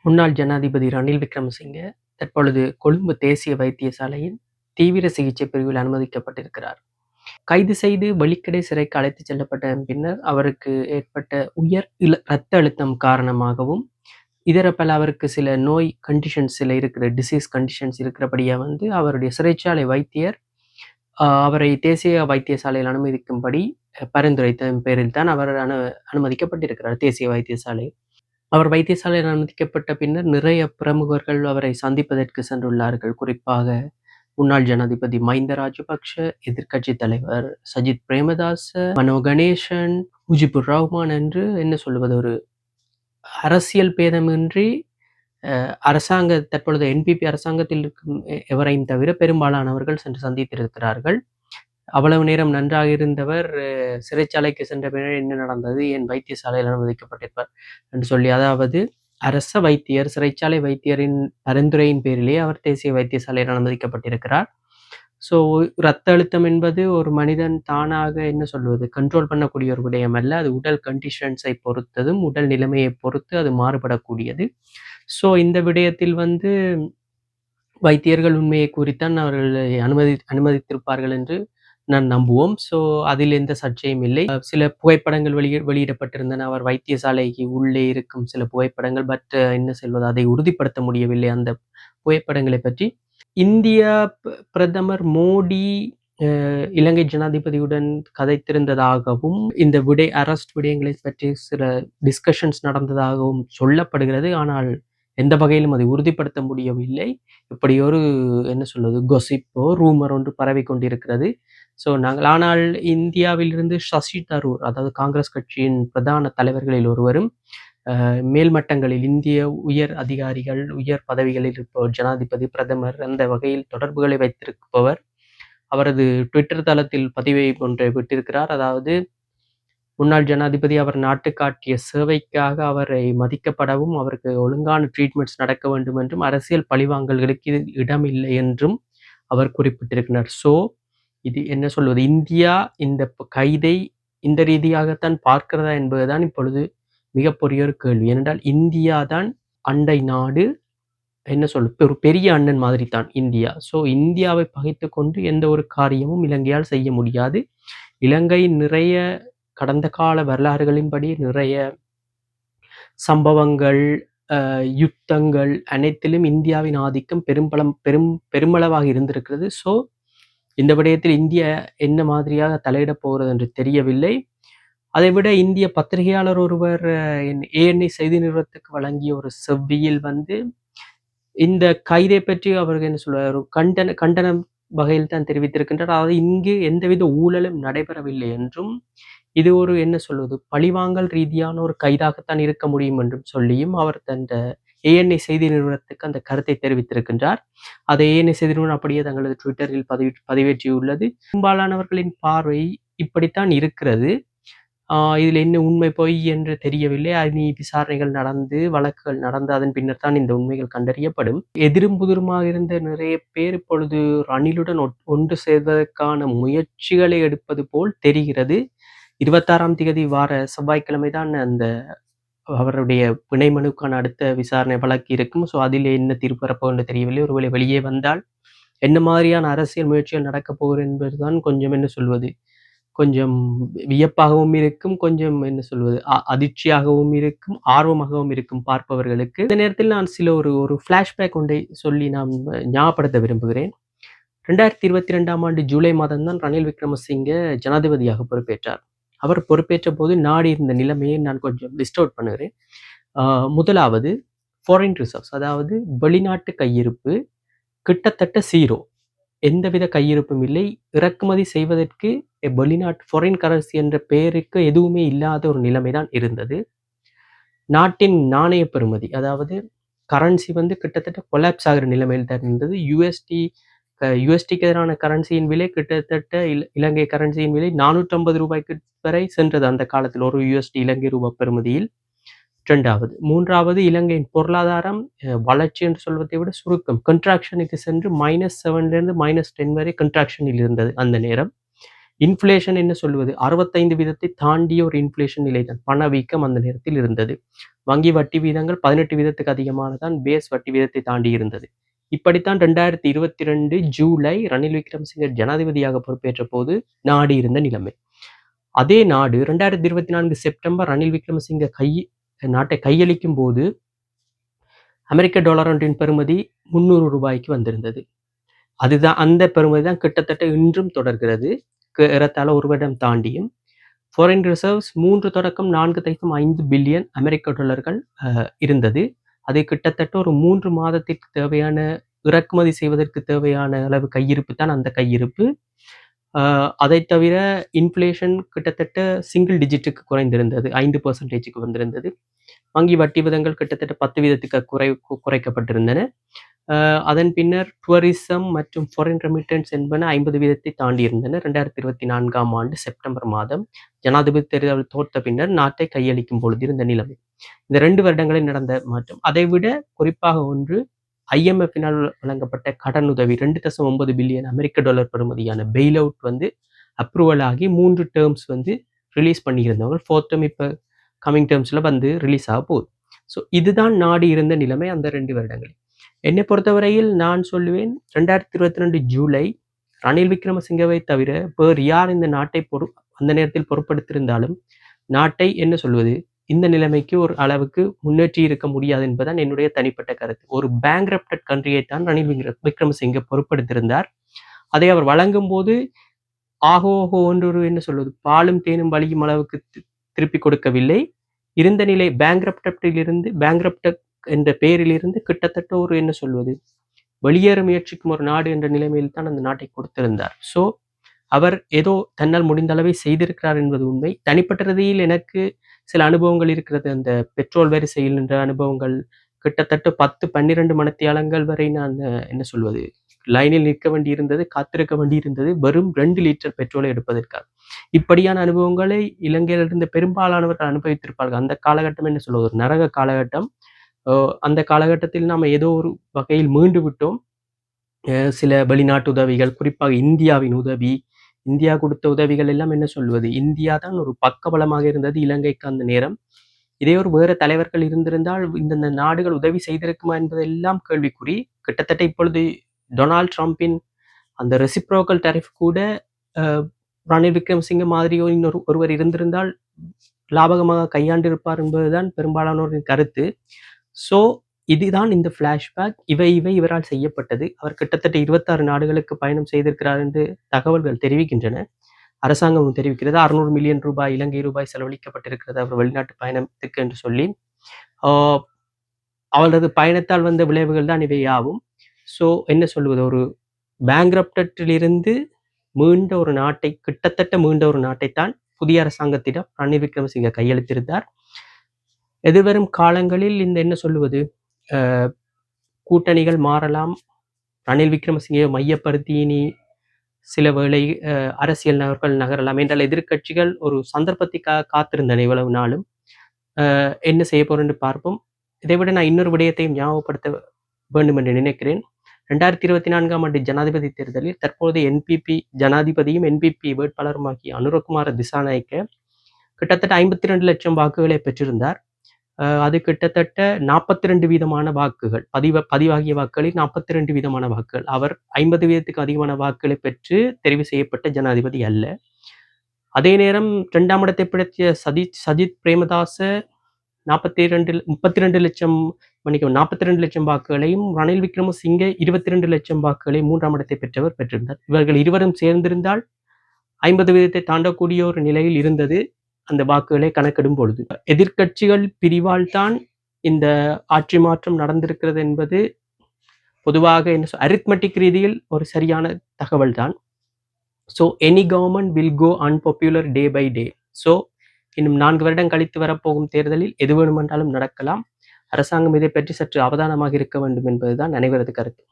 முன்னாள் ஜனாதிபதி ரணில் விக்ரமசிங்கே தற்பொழுது கொழும்பு தேசிய வைத்தியசாலையின் தீவிர சிகிச்சை பிரிவில் அனுமதிக்கப்பட்டிருக்கிறார். கைது செய்து வெலிக்கடை சிறைக்கு அழைத்துச் செல்லப்பட்ட பின்னர் அவருக்கு ஏற்பட்ட உயர் இரத்த அழுத்தம் காரணமாகவும் இதர பல அவருக்கு சில நோய் கண்டிஷன்ஸ் சில இருக்கிற டிசீஸ் கண்டிஷன்ஸ் இருக்கிறபடியா அவருடைய சிறைச்சாலை வைத்தியர் அவரை தேசிய வைத்தியசாலையில் அனுமதிக்கும்படி பரிந்துரைத்த பேரில் தான் அவர் அனுமதிக்கப்பட்டிருக்கிறார் தேசிய வைத்தியசாலை. அவர் வைத்தியசாலையில் அனுமதிக்கப்பட்ட பின்னர் நிறைய பிரமுகர்கள் அவரை சந்திப்பதற்கு சென்றுள்ளார்கள். குறிப்பாக முன்னாள் ஜனாதிபதி மஹிந்த ராஜபக்ஷ, எதிர்க்கட்சி தலைவர் சஜித் பிரேமதாச, மனோ கணேசன், முஜிபுர் ரஹ்மான் என்று என்ன சொல்வது, ஒரு அரசியல் பேதமின்றி தற்பொழுது என்பிபி அரசாங்கத்தில் இருக்கும் எவரையும் தவிர பெரும்பாலானவர்கள் சென்று சந்தித்திருக்கிறார்கள். அவ்வளவு நேரம் நன்றாக இருந்தவர் சிறைச்சாலைக்கு சென்ற பின்னர் என்ன நடந்தது, ஏன் வைத்தியசாலையில் அனுமதிக்கப்பட்டிருப்பார் என்று சொல்லி, அதாவது அரச வைத்தியர் சிறைச்சாலை வைத்தியரின் பரிந்துரையின் பேரிலே அவர் தேசிய வைத்தியசாலையில் அனுமதிக்கப்பட்டிருக்கிறார். ஸோ இரத்த அழுத்தம் என்பது ஒரு மனிதன் தானாக என்ன சொல்வது கண்ட்ரோல் பண்ணக்கூடிய ஒரு விடயம் அல்ல. அது உடல் கண்டிஷன்ஸை பொறுத்ததும் உடல் நிலைமையை பொறுத்து அது மாறுபடக்கூடியது. ஸோ இந்த விடயத்தில் வைத்தியர்கள் உண்மையை கூறித்தான் அவர்கள் அனுமதித்திருப்பார்கள் என்று நான் நம்புவோம். ஸோ அதில் எந்த சர்ச்சையும் இல்லை. சில புகைப்படங்கள் வெளியிடப்பட்டிருந்தன. அவர் வைத்தியசாலைக்கு உள்ளே இருக்கும் சில புகைப்படங்கள். பட் என்ன சொல்வது, அதை உறுதிப்படுத்த முடியவில்லை அந்த புகைப்படங்களை பற்றி. இந்திய பிரதமர் மோடி இலங்கை ஜனாதிபதியுடன் கதைத்திருந்ததாகவும் இந்த அரெஸ்ட் விடயங்களை பற்றி சில டிஸ்கஷன்ஸ் நடந்ததாகவும் சொல்லப்படுகிறது. ஆனால் எந்த வகையிலும் அதை உறுதிப்படுத்த முடியவில்லை. இப்படி ஒரு என்ன சொல்வது கொசிப்போ ரூமர் ஒன்று பரவி கொண்டிருக்கிறது. ஸோ ஆனால் இந்தியாவிலிருந்து சசி தரூர், அதாவது காங்கிரஸ் கட்சியின் பிரதான தலைவர்களில் ஒருவரும், மேல்மட்டங்களில் இந்திய உயர் அதிகாரிகள் உயர் பதவிகளில் இருப்பவர், ஜனாதிபதி பிரதமர் அந்த வகையில் தொடர்புகளை வைத்திருப்பவர், அவரது ட்விட்டர் தளத்தில் பதிவை ஒன்றை விட்டிருக்கிறார். அதாவது முன்னாள் ஜனாதிபதி அவர் நாட்டு காட்டிய சேவைக்காக அவரை மதிக்கப்படவும் அவருக்கு ஒழுங்கான ட்ரீட்மெண்ட்ஸ் நடக்க வேண்டும் என்றும் அரசியல் பழிவாங்கல்களுக்கு இது இடமில்லை என்றும் அவர் குறிப்பிட்டிருக்கிறார். ஸோ இது என்ன சொல்வது, இந்தியா இந்த கைதை இந்த ரீதியாகத்தான் பார்க்கிறதா என்பதுதான் இப்பொழுது மிகப்பெரிய ஒரு கேள்வி. ஏனென்றால் இந்தியா தான் அண்டை நாடு, என்ன சொல்வது ஒரு பெரிய அண்ணன் மாதிரி தான் இந்தியா. ஸோ இந்தியாவை பகைத்து கொண்டு எந்த ஒரு காரியமும் இலங்கையால் செய்ய முடியாது. இலங்கை நிறைய கடந்த கால வரலாறுகளின்படி நிறைய சம்பவங்கள், யுத்தங்கள் அனைத்திலும் இந்தியாவின் ஆதிக்கம் பெருமளவாக இருந்திருக்கிறது. ஸோ இந்த விடயத்தில் இந்தியா என்ன மாதிரியாக தலையிடப் போகிறது என்று தெரியவில்லை. அதைவிட இந்திய பத்திரிகையாளர் ஒருவர் ANI செய்தி நிறுவனத்துக்கு வழங்கிய ஒரு செவ்வியில் இந்த கைதை பற்றி அவர்கள் என்ன சொல்வார், ஒரு கண்டன வகையில் தான் தெரிவித்திருக்கின்றார். அதாவது இங்கு எந்தவித ஊழலும் நடைபெறவில்லை என்றும் இது ஒரு என்ன சொல்வது பழிவாங்கல் ரீதியான ஒரு கைதாகத்தான் இருக்க முடியும் என்றும் சொல்லியும் அவர் தந்த ANI செய்தி நிறுவனத்துக்கு அந்த கருத்தை தெரிவித்திருக்கின்றார். அதை ANI செய்தி நிறுவனம் அப்படியே தங்களது ட்விட்டரில் பதிவேற்றியுள்ளது. பெரும்பாலானவர்களின் பார்வை இப்படித்தான் இருக்கிறது. இதில் என்ன உண்மை பொய் என்று தெரியவில்லை. விசாரணைகள் நடந்து வழக்குகள் நடந்து அதன் பின்னர் தான் இந்த உண்மைகள் கண்டறியப்படும். எதிரும் புதிருமாக இருந்த நிறைய பேர் இப்பொழுது ரணிலுடன் ஒன்று சேர்வதற்கான முயற்சிகளை எடுப்பது போல் தெரிகிறது. 26ஆம் தேதி வார செவ்வாய்க்கிழமை தான் அந்த அவருடைய பிணை மனுக்கான அடுத்த விசாரணை வழக்கு இருக்கும். ஸோ அதில் என்ன தீர்ப்பு வரப்போகுது தெரியவில்லை. ஒருவேளை வெளியே வந்தால் என்ன மாதிரியான அரசியல் முயற்சிகள் நடக்கப் போகிறது என்பதுதான் கொஞ்சம் என்ன சொல்வது கொஞ்சம் வியப்பாகவும் இருக்கும், கொஞ்சம் என்ன சொல்வது அதிர்ச்சியாகவும் இருக்கும், ஆர்வமாகவும் இருக்கும் பார்ப்பவர்களுக்கு. இந்த நேரத்தில் நான் சில ஒரு ஃப்ளாஷ்பேக் ஒன்றை சொல்லி நான் ஞாபகப்படுத்த விரும்புகிறேன். 2022ஆம் ஆண்டு ஜூலை மாதம் தான் ரணில் விக்ரமசிங்கே ஜனாதிபதியாக பொறுப்பேற்றார். அவர் பொறுப்பேற்ற போது நாடு இருந்த நிலைமையை நான் கொஞ்சம் லிஸ்ட் அவுட் பண்ணுகிறேன். முதலாவது ஃபாரின் ரிசர்வ்ஸ், அதாவது வெளிநாட்டு கையிருப்பு கிட்டத்தட்ட 0, எந்தவித கையிருப்பும் இல்லை. இறக்குமதி செய்வதற்கு வெளிநாட்டு ஃபாரின் கரன்சி என்ற பெயருக்கு எதுவுமே இல்லாத ஒரு நிலைமை தான் இருந்தது. நாட்டின் நாணய பெறுமதி, அதாவது கரன்சி கிட்டத்தட்ட கொலாப்ஸ் ஆகிற நிலைமையில் தான் இருந்தது. யுஎஸ்டிக்கு எதிரான கரன்சியின் விலை கிட்டத்தட்ட இலங்கை கரன்சியின் விலை 450 ரூபாய்க்கு வரை சென்றது அந்த காலத்தில், ஒரு USD இலங்கை ரூபாய் பெறுமதியில். மூன்றாவது இலங்கையின் பொருளாதாரம் வளர்ச்சி என்று சொல்வதை விட சுருக்கம், கன்ட்ராக்ஷனுக்கு சென்று -7 -10 வரை கன்ட்ராக்ஷனில் இருந்தது அந்த நேரம். இன்ஃப்ளேஷன் என்ன சொல்வது 65% தாண்டிய ஒரு இன்ஃப்ளேஷன் நிலைதான். பணவீக்கம் அந்த நேரத்தில் இருந்தது. வங்கி வட்டி வீதங்கள் 18% அதிகமானதான் பேஸ் வட்டி வீதத்தை தாண்டி இருந்தது. இப்படித்தான் 2022 ஜூலை ரணில் விக்ரமசிங்கே ஜனாதிபதியாக பொறுப்பேற்ற போது நாடு இருந்த நிலைமை. அதே நாடு 2024 செப்டம்பர் ரணில் விக்ரமசிங்கே நாட்டை கையளிக்கும் போது அமெரிக்க டாலர் ஒன்றின் பெறுமதி 300 ரூபாய்க்கு வந்திருந்தது. அதுதான் அந்த பெறுமதி தான் கிட்டத்தட்ட இன்றும் தொடர்கிறது. ஏறத்தாழ ஒரு வருடம் தாண்டியும். ஃபாரின் ரிசர்வ்ஸ் 3 தொடக்கம் 4.5 பில்லியன் அமெரிக்க டாலர்கள் இருந்தது. அது கிட்டத்தட்ட ஒரு 3 மாதத்திற்கு தேவையான இறக்குமதி செய்வதற்கு தேவையான அளவு கையிருப்பு தான் அந்த கையிருப்பு. அதை தவிர இன்ஃப்ளேஷன் கிட்டத்தட்ட சிங்கிள் டிஜிட்டுக்கு குறைந்திருந்தது. 5%க்கு வந்திருந்தது. வங்கி வட்டி விதங்கள் கிட்டத்தட்ட 10% குறைக்கப்பட்டிருந்தன. அதன் பின்னர் டூரிசம் மற்றும் ஃபாரின் ரெமிட்டன்ஸ் என்பன 50% தாண்டி இருந்தன. 2024ஆம் ஆண்டு செப்டம்பர் மாதம் ஜனாதிபதி தேர்தல் தோற்ற பின்னர் நாட்டை கையளிக்கும் பொழுது இருந்த நிலைமை. இந்த 2 வருடங்களில் நடந்த மாற்றம். அதைவிட குறிப்பாக ஒன்று IMFனால் வழங்கப்பட்ட கடனுதவி 2.9 பில்லியன் அமெரிக்க டாலர் பெறுமதியான பெயில் அவுட் அப்ரூவல் ஆகி 3 டேர்ம்ஸ் ரிலீஸ் பண்ணியிருந்தவங்க. 4th டேர்ம் இப்போ கமிங் டேர்ம்ஸில் ரிலீஸ் ஆக போகுது. ஸோ இதுதான் நாடு இருந்த நிலைமை அந்த 2 வருடங்கள். என்னை பொறுத்தவரையில் நான் சொல்லுவேன் 2022 ஜூலை ரணில் விக்ரமசிங்கவை தவிர வேறு யார் இந்த நாட்டை அந்த நேரத்தில் பொறுப்படுத்தியிருந்தாலும் நாட்டை என்ன சொல்வது இந்த நிலைமைக்கு ஒரு அளவுக்கு முன்னேற்றி இருக்க முடியாது என்பதுதான் என்னுடைய தனிப்பட்ட கருத்து. ஒரு பேங்க்ரப்டட் கண்ட்ரியை தான் ரணில் விக்ரமசிங்கே பொறுப்படுத்தியிருந்தார். அதை அவர் வழங்கும் போது ஆகோஹோ ஒன்று என்ன சொல்வது பாலும் தேனும் வலியும் அளவுக்கு திருப்பி கொடுக்கவில்லை. இருந்த நிலை பேங்க்ரப்டட் என்ற பெயரிலிருந்து கிட்டத்தட்ட ஒரு என்ன சொல்வது வெளியேற முயற்சிக்கும் ஒரு நாடு என்ற நிலைமையில் தான் அந்த நாட்டை கொடுத்திருந்தார். ஸோ அவர் ஏதோ தன்னால் முடிந்த அளவை செய்திருக்கிறார் என்பது உண்மை. தனிப்பட்ட ரீதியில் எனக்கு சில அனுபவங்கள் இருக்கிறது. அந்த பெட்ரோல் வரிசையில் என்ற அனுபவங்கள் கிட்டத்தட்ட 10-12 மணித்தியாலங்கள் வரை நான் என்ன சொல்வது லைனில் நிற்க வேண்டி இருந்தது, காத்திருக்க வேண்டி இருந்தது வெறும் 2 லிட்டர் பெட்ரோலை எடுப்பதற்காக. இப்படியான அனுபவங்களை இலங்கையில் இருந்த பெரும்பாலானவர்கள் அனுபவித்திருப்பார்கள். அந்த காலகட்டம் என்ன சொல்வது ஒரு நரக காலகட்டம். அந்த காலகட்டத்தில் நாம் ஏதோ ஒரு வகையில் மீண்டு விட்டோம். சில வெளிநாட்டு உதவிகள், குறிப்பாக இந்தியாவின் உதவி, இந்தியா கொடுத்த உதவிகள் எல்லாம் என்ன சொல்வது இந்தியா தான் ஒரு பக்கபலமாக இருந்தது இலங்கைக்கு அந்த நேரம். இதே ஒரு வேறு தலைவர்கள் இருந்திருந்தால் இந்த நாடுகள் உதவி செய்திருக்குமா என்பதெல்லாம் கேள்விக்குறி. கிட்டத்தட்ட இப்பொழுது டொனால்ட் ட்ரம்பின் அந்த ரெசிப்ரோக்கல் டேரிஃப் கூட ரணில் விக்ரமசிங்கே மாதிரியோ ஒருவர் இருந்திருந்தால் லாபகமாக கையாண்டிருப்பார் என்பதுதான் பெரும்பாலானோரின் கருத்து. ஸோ இதுதான் இந்த ஃப்ளாஷ்பேக். இவை இவரால் செய்யப்பட்டது. அவர் கிட்டத்தட்ட 26 நாடுகளுக்கு பயணம் செய்திருக்கிறார் என்று தகவல்கள் தெரிவிக்கின்றன. அரசாங்கம் தெரிவிக்கிறது 600 மில்லியன் ரூபாய் இலங்கை ரூபாய் செலவழிக்கப்பட்டிருக்கிறது அவர் வெளிநாட்டு பயணத்துக்கு என்று சொல்லி. அவரது பயணத்தால் வந்த விளைவுகள் தான் இவை யாவும். ஸோ என்ன சொல்வது ஒரு பேங்க்ரப்டட்டிலிருந்து மீண்ட ஒரு நாட்டை கிட்டத்தட்ட மீண்ட ஒரு நாட்டைத்தான் புதிய அரசாங்கத்திடம் ரணில் விக்ரமசிங்கே கையெழுத்திருந்தார். எதிர்வரும் காலங்களில் இந்த என்ன சொல்லுவது கூட்டணிகள் மாறலாம். ரணில் விக்ரமசிங்கே மையப்படுத்தி இனி சில வேளை அரசியல் நகரலாம் என்றால் எதிர்கட்சிகள் ஒரு சந்தர்ப்பத்தை காத்திருந்தன இவ்வளவு நாளும். என்ன செய்ய போறோம் என்று பார்ப்போம். இதைவிட நான் இன்னொரு விடயத்தையும் ஞாபகப்படுத்த வேண்டும் என்று நினைக்கிறேன். 2024ஆம் ஆண்டு ஜனாதிபதி தேர்தலில் தற்போது NPP ஜனாதிபதியும் NPP வேட்பாளருமாகிய அனுரகுமார திசாநாயக்க கிட்டத்தட்ட 52 லட்சம் வாக்குகளை பெற்றிருந்தார். அது கிட்டத்தட்ட 42% வாக்குகள் பதிவாகிய வாக்குகளில் 42% வாக்குகள். அவர் 50% அதிகமான வாக்குகளை பெற்று தெரிவு செய்யப்பட்ட ஜனாதிபதி அல்ல. அதே நேரம் 2ஆம் இடத்தை பிடித்த சஜித் பிரேமதாச 32 லட்சம் வாக்குகளையும் ரணில் விக்ரமசிங்கே 22 லட்சம் வாக்குகளையும் 3ஆம் இடத்தை பெற்றிருந்தார். இவர்கள் இருவரும் சேர்ந்திருந்தால் 50% தாண்டக்கூடிய ஒரு நிலையில் இருந்தது அந்த வாக்குகளை கணக்கிடும் பொழுது. எதிர்கட்சிகள் பிரிவால் தான் இந்த ஆட்சி மாற்றம் நடந்திருக்கிறது என்பது பொதுவாக அரித்மெட்டிக் ரீதியில் ஒரு சரியான தகவல் தான். So any government will go unpopular day by day. So இன்னும் 4 வருடம் கழித்து வரப்போகும் தேர்தலில் எது வேணுமென்றாலும் நடக்கலாம். அரசாங்கம் இதை பற்றி சற்று அவதானமாக இருக்க வேண்டும் என்பதுதான் அனைவரது கருத்து.